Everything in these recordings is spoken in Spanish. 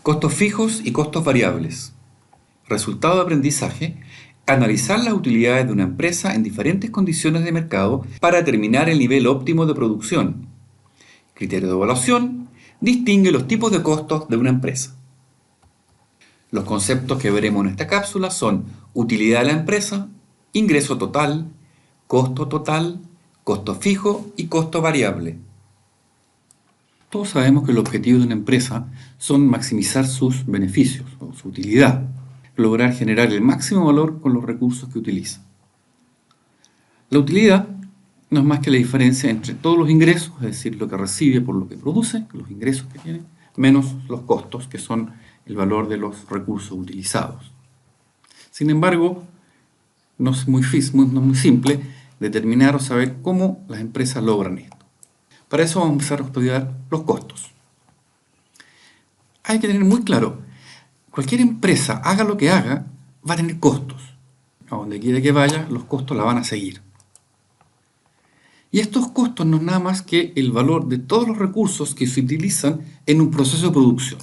Costos fijos y costos variables. Resultado de aprendizaje: analizar las utilidades de una empresa en diferentes condiciones de mercado para determinar el nivel óptimo de producción. Criterio de evaluación: distingue los tipos de costos de una empresa. Los conceptos que veremos en esta cápsula son utilidad de la empresa, ingreso total, costo fijo y costo variable. Todos sabemos que el objetivo de una empresa son maximizar sus beneficios o su utilidad, lograr generar el máximo valor con los recursos que utiliza. La utilidad no es más que la diferencia entre todos los ingresos, es decir, lo que recibe por lo que produce, los ingresos que tiene, menos los costos, que son el valor de los recursos utilizados. Sin embargo, no es muy simple determinar o saber cómo las empresas logran esto. Para eso vamos a empezar a estudiar los costos. Hay que tener muy claro, cualquier empresa, haga lo que haga, va a tener costos. A donde quiera que vaya, los costos la van a seguir. Y estos costos no es nada más que el valor de todos los recursos que se utilizan en un proceso de producción.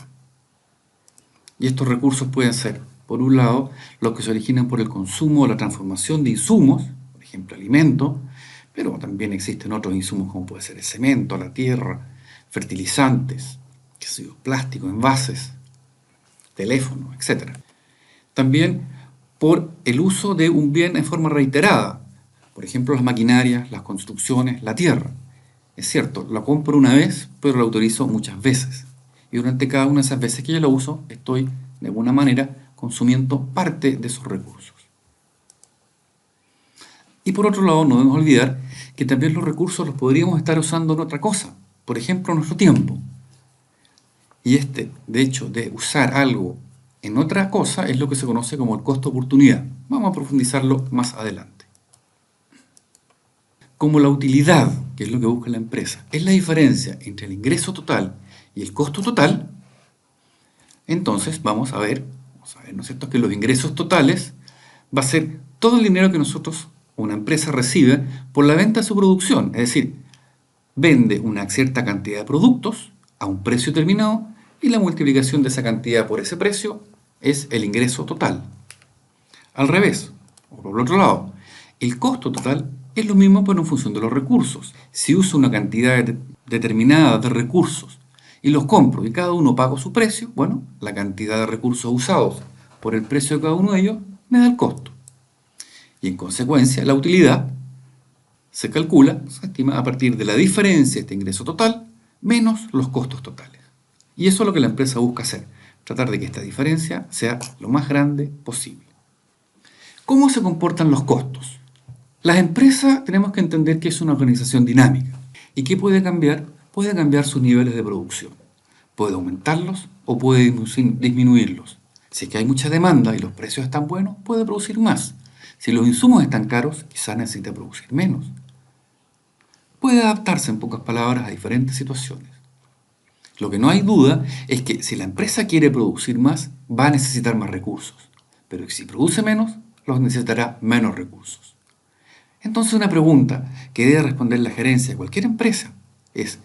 Y estos recursos pueden ser, por un lado, los que se originan por el consumo o la transformación de insumos, por ejemplo, alimentos, pero también existen otros insumos como puede ser el cemento, la tierra, fertilizantes, plástico, envases, teléfonos, etc. También por el uso de un bien en forma reiterada, por ejemplo, las maquinarias, las construcciones, la tierra. Es cierto, la compro una vez, pero la utilizo muchas veces. Y durante cada una de esas veces que yo la uso, estoy, de alguna manera, consumiendo parte de esos recursos. Y por otro lado, no debemos olvidar que también los recursos los podríamos estar usando en otra cosa. Por ejemplo, nuestro tiempo. Y de hecho, de usar algo en otra cosa es lo que se conoce como el costo de oportunidad. Vamos a profundizarlo más adelante. Como la utilidad, que es lo que busca la empresa, es la diferencia entre el ingreso total y el costo total, entonces vamos a ver, ¿no es cierto?, que los ingresos totales va a ser todo el dinero que nosotros, una empresa, recibe por la venta de su producción. Es decir, vende una cierta cantidad de productos a un precio determinado y la multiplicación de esa cantidad por ese precio es el ingreso total. Al revés, o por el otro lado, el costo total es lo mismo pero en función de los recursos. Si uso una cantidad determinada de recursos y los compro y cada uno paga su precio, bueno, la cantidad de recursos usados por el precio de cada uno de ellos me da el costo. Y en consecuencia, la utilidad se calcula, se estima a partir de la diferencia de este ingreso total menos los costos totales. Y eso es lo que la empresa busca hacer, tratar de que esta diferencia sea lo más grande posible. ¿Cómo se comportan los costos? Las empresas tenemos que entender que es una organización dinámica. ¿Y qué puede cambiar? Puede cambiar sus niveles de producción. Puede aumentarlos o puede disminuirlos. Si es que hay mucha demanda y los precios están buenos, puede producir más. Si los insumos están caros, quizás necesite producir menos. Puede adaptarse, en pocas palabras, a diferentes situaciones. Lo que no hay duda es que si la empresa quiere producir más, va a necesitar más recursos. Pero si produce menos, los necesitará menos recursos. Entonces una pregunta que debe responder la gerencia de cualquier empresa es: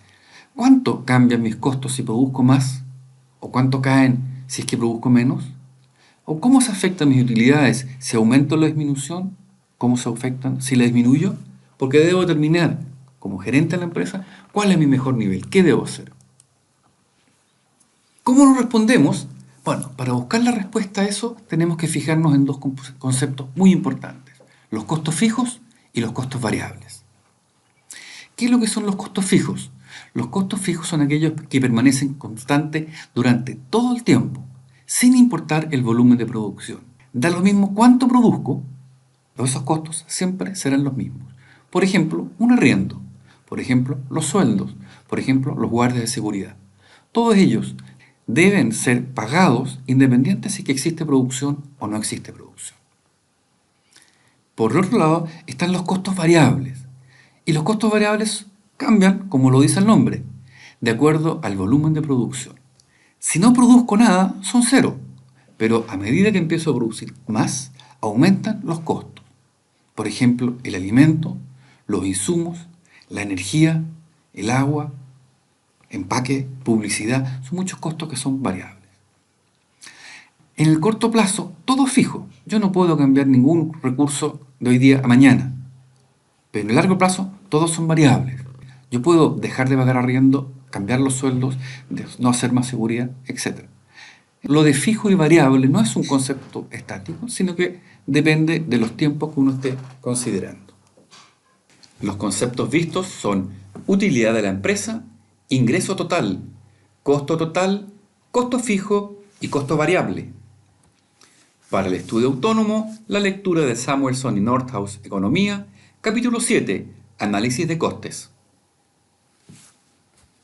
¿cuánto cambian mis costos si produzco más? ¿O cuánto caen si es que produzco menos? ¿O cómo se afectan mis utilidades si aumento la disminución? ¿Cómo se afectan si la disminuyo? Porque debo determinar, como gerente de la empresa, cuál es mi mejor nivel, qué debo hacer. ¿Cómo nos respondemos? Bueno, para buscar la respuesta a eso tenemos que fijarnos en dos conceptos muy importantes: los costos fijos y los costos variables. ¿Qué es lo que son los costos fijos? Los costos fijos son aquellos que permanecen constantes durante todo el tiempo, sin importar el volumen de producción. Da lo mismo cuánto produzco, pero esos costos siempre serán los mismos. Por ejemplo, un arriendo, por ejemplo, los sueldos, por ejemplo, los guardias de seguridad. Todos ellos deben ser pagados independiente si que existe producción o no existe producción. Por otro lado, están los costos variables. Y los costos variables cambian, como lo dice el nombre, de acuerdo al volumen de producción. Si no produzco nada, son cero. Pero a medida que empiezo a producir más, aumentan los costos. Por ejemplo, el alimento, los insumos, la energía, el agua, empaque, publicidad, son muchos costos que son variables. En el corto plazo, todo es fijo. Yo no puedo cambiar ningún recurso de hoy día a mañana. Pero en el largo plazo, todos son variables. Yo puedo dejar de pagar arriendo, cambiar los sueldos, no hacer más seguridad, etc. Lo de fijo y variable no es un concepto estático, sino que depende de los tiempos que uno esté considerando. Los conceptos vistos son utilidad de la empresa, ingreso total, costo fijo y costo variable. Para el estudio autónomo, la lectura de Samuelson y Nordhaus Economía, capítulo 7, Análisis de costes.